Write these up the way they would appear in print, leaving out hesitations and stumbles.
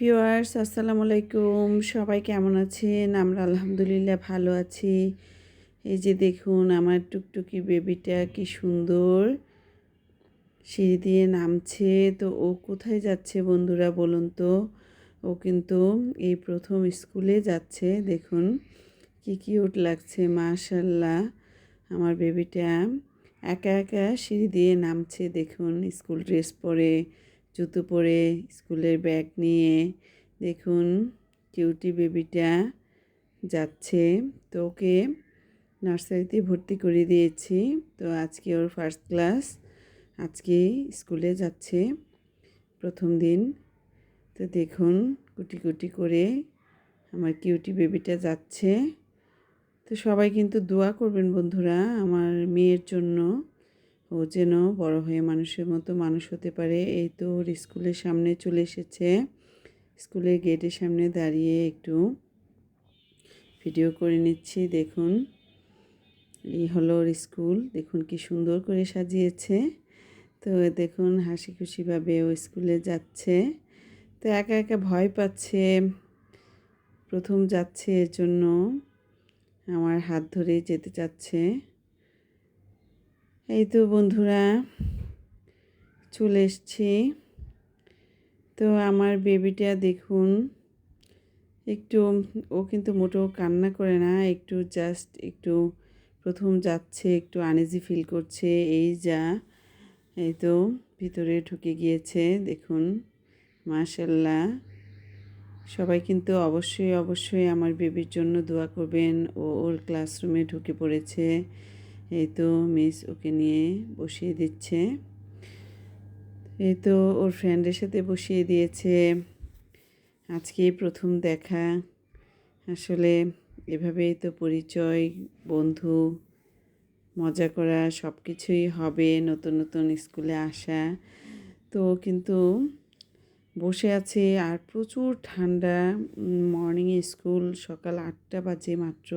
Viewers আসসালামু আলাইকুম। সবাই কেমন আছেন? আমরা আলহামদুলিল্লাহ ভালো আছি। এই যে দেখুন আমার টুকটুকি বেবিটা কি সুন্দর সিঁড়ি দিয়ে নামছে। তো ও কোথায় যাচ্ছে বন্ধুরা বলুন তো? ও কিন্তু এই প্রথম স্কুলে যাচ্ছে। দেখুন কি কিউট লাগছে মাশাআল্লাহ। আমার বেবিটা একা একা সিঁড়ি দিয়ে নামছে দেখুন, স্কুল ড্রেস পরে, জুতো পরে, স্কুলের ব্যাগ নিয়ে। দেখুন কিউটি বেবিটা যাচ্ছে। তো ওকে নার্সারিতে ভর্তি করে দিয়েছি। তো আজকে ওর ফার্স্ট ক্লাস, আজকে স্কুলে যাচ্ছে প্রথম দিন। তো দেখুন কুটি কুটি করে আমার কিউটি বেবিটা যাচ্ছে। তো সবাই কিন্তু দোয়া করবেন বন্ধুরা আমার মেয়ের জন্য, ও যেন বড় হয়ে মানুষের মতো মানুষ হতে পারে। এই তো ওর স্কুলের সামনে চলে এসেছে। স্কুলের গেটের সামনে দাঁড়িয়ে একটু ভিডিও করে নিচ্ছি। দেখুন এই হলো ওর স্কুল, দেখুন কি সুন্দর করে সাজিয়েছে। তো দেখুন হাসি খুশিভাবে ও স্কুলে যাচ্ছে। তো একা একা ভয় পাচ্ছে, প্রথম যাচ্ছে, এর জন্য আমার হাত ধরে যেতে চাচ্ছে। এই তো বন্ধুরা চলে এসছি। তো আমার বেবিটা দেখুন একটু, ও কিন্তু মোটেও কান্না করে না, একটু জাস্ট একটু প্রথম যাচ্ছে, একটু আনইজি ফিল করছে। এই তো ভিতরে ঢুকে গিয়েছে দেখুন মাশাআল্লাহ। সবাই কিন্তু অবশ্যই অবশ্যই আমার বেবির জন্য দোয়া করবেন। ও ওর ক্লাসরুমে ঢুকে পড়েছে। এই তো মিস ওকে নিয়ে বসিয়ে দিচ্ছে। এই তো ওর ফ্রেন্ডের সাথে বসিয়ে দিয়েছে। আজকে প্রথম দেখা, আসলে এভাবেই তো পরিচয়, বন্ধু, মজা করা সব কিছুই হবে। নতুন নতুন স্কুলে আসা, তো কিন্তু বসে আছে আর প্রচুর ঠান্ডা। মর্নিংয়ে স্কুল সকাল 8টা বাজে মাত্র।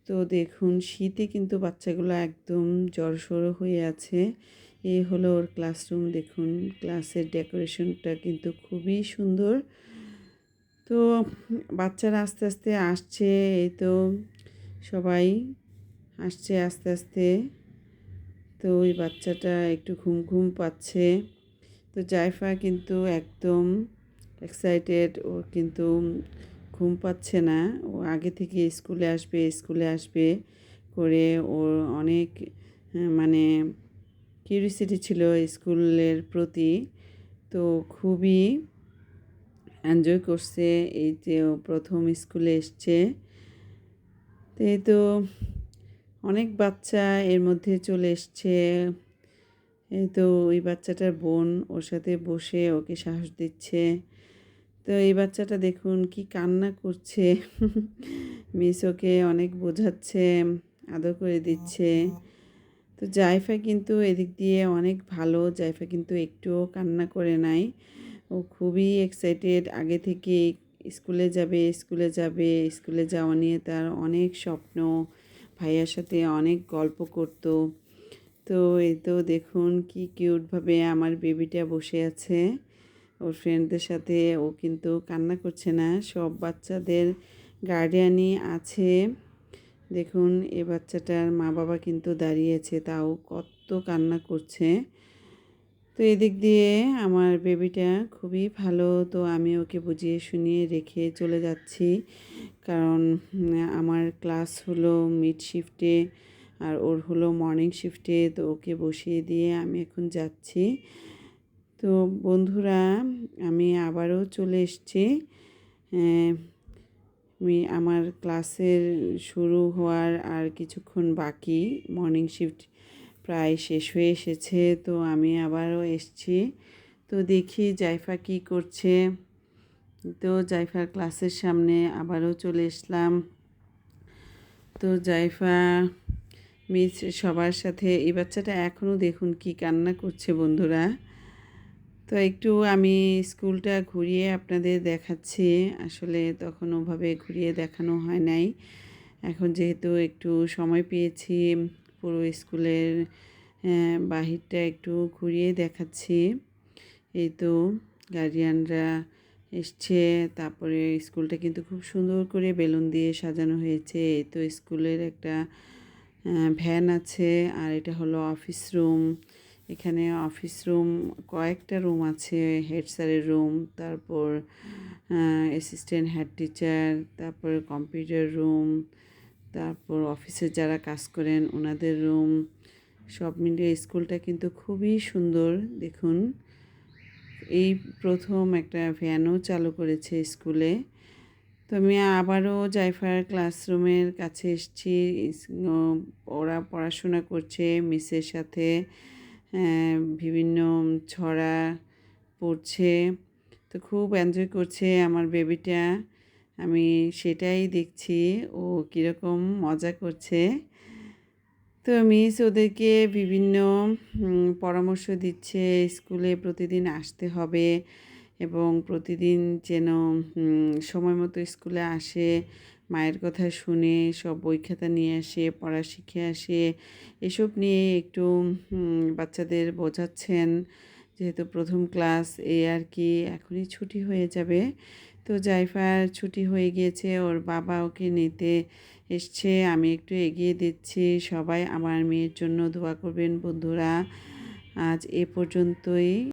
তো দেখুন শীতে কিন্তু বাচ্চাগুলো একদম জড়সড় হয়ে আছে। এই হলো ওর ক্লাসরুম। দেখুন ক্লাসের ডেকোরেশনটা কিন্তু খুবই সুন্দর। তো বাচ্চারা আস্তে আস্তে আসছে। এই তো সবাই আসছে আস্তে আস্তে। তো ওই বাচ্চাটা একটু ঘুম ঘুম পাচ্ছে। তো জাইফা কিন্তু একদম এক্সাইটেড, ও কিন্তু ঘুম পাচ্ছে না। ও আগে থেকে স্কুলে আসবে স্কুলে আসবে করে ওর অনেক মানে কিউরিসিটি ছিল স্কুলের প্রতি। তো খুবই এনজয় করছে এই যে ও প্রথম স্কুলে এসছে। তো এই তো অনেক বাচ্চা এর মধ্যে চলে এসছে। এই তো ওই বাচ্চাটার বোন ওর সাথে বসে ওকে সাহস দিচ্ছে। তো এই বাচ্চাটা দেখুন কি কান্না করছে। মিস ওকে অনেক বোঝাচ্ছে, আদর করে দিচ্ছে। তো জাইফা কিন্তু এদিক দিয়ে অনেক ভালো, জাইফা কিন্তু একটুও কান্না করে নাই। ও খুবই এক্সাইটেড, আগে থেকে স্কুলে যাবে স্কুলে যাবে, স্কুলে যাওয়া নিয়ে তার অনেক স্বপ্ন। ভাইয়ার সাথে অনেক গল্প করত। তো এই তো দেখুন কি কিউটভাবে আমার বেবিটা বসে আছে ওর ফ্রেন্ডদের সাথে। ও কিন্তু কান্না করছে না, সব বাচ্চাদের গার্ডিয়ানই আছে। দেখুন এ বাচ্চাটার মা বাবা কিন্তু দাঁড়িয়েছে, তাও কত কান্না করছে। তো এদিক দিয়ে আমার বেবিটা খুবই ভালো। তো আমি ওকে বুঝিয়ে শুনিয়ে রেখে চলে যাচ্ছি, কারণ আমার ক্লাস হলো মিড শিফটে আর ওর হলো মর্নিং শিফটে। তো ওকে বসিয়ে দিয়ে আমি এখন যাচ্ছি। তো বন্ধুরা আমি আবারও চলে এসেছি। আমার ক্লাসের শুরু হওয়ার আর কিছুক্ষণ বাকি, মর্নিং শিফট প্রায় শেষ হয়ে এসেছে। তো আমি আবারও এসেছি। তো দেখি জাইফা কি করছে। তো জাইফার ক্লাসের সামনে আবারও চলে আসলাম। তো জাইফা মিস সবার সাথে, এই বাচ্চাটা এখনও দেখুন কি কান্না করছে বন্ধুরা। তো একটু আমি স্কুলটা ঘুরিয়ে আপনাদের দেখাচ্ছি। আসলে তখন ওভাবে ঘুরিয়ে দেখানো হয় নাই। এখন যেহেতু একটু সময় পেয়েছি, পুরো স্কুলের বাহিরটা একটু ঘুরিয়ে দেখাচ্ছি। এই তো গার্ডিয়ানরা এসছে। তারপরে স্কুলটা কিন্তু খুব সুন্দর করে বেলুন দিয়ে সাজানো হয়েছে। এই তো স্কুলের একটা ভ্যান আছে। আর এটা হলো অফিস রুম। এখানে অফিস রুম কয়েকটা রুম আছে। হেড স্যারের রুম, তারপর অ্যাসিস্ট্যান্ট হেড টিচার, তারপর কম্পিউটার রুম, তারপর অফিসে যারা কাজ করেন ওনাদের রুম, সব মিলিয়ে স্কুলটা কিন্তু খুবই সুন্দর। দেখুন, এই প্রথম একটা ভ্যানও চালু করেছে স্কুলে। তো আমি আবারও জাইফার ক্লাসরুমের কাছে এসেছি। ওরা পড়াশোনা করছে মিসের সাথে, বিভিন্ন ছড়া পড়ছে। তো খুব এনজয় করছে আমার বেবিটা। আমি সেটাই দেখছি, ও কীরকম মজা করছে। তো মিস ওদেরকে বিভিন্ন পরামর্শ দিচ্ছে, স্কুলে প্রতিদিন আসতে হবে এবং প্রতিদিন যেন সময় মতো স্কুলে আসে, মায়ের কথা শুনে সব বই খাতা নিয়ে আসে, পড়া শিখে আসে। এসব নিয়ে একটু বাচ্চাদের বোঝাচ্ছেন, যেহেতু প্রথম ক্লাস এই আর কি। এখনই ছুটি হয়ে যাবে। তো জাইফার ছুটি হয়ে গিয়েছে, ওর বাবা ওকে নিতে এসছে। আমি একটু এগিয়ে দিচ্ছি। সবাই আমার মেয়ের জন্য দোয়া করবেন বন্ধুরা। আজ এ পর্যন্তই।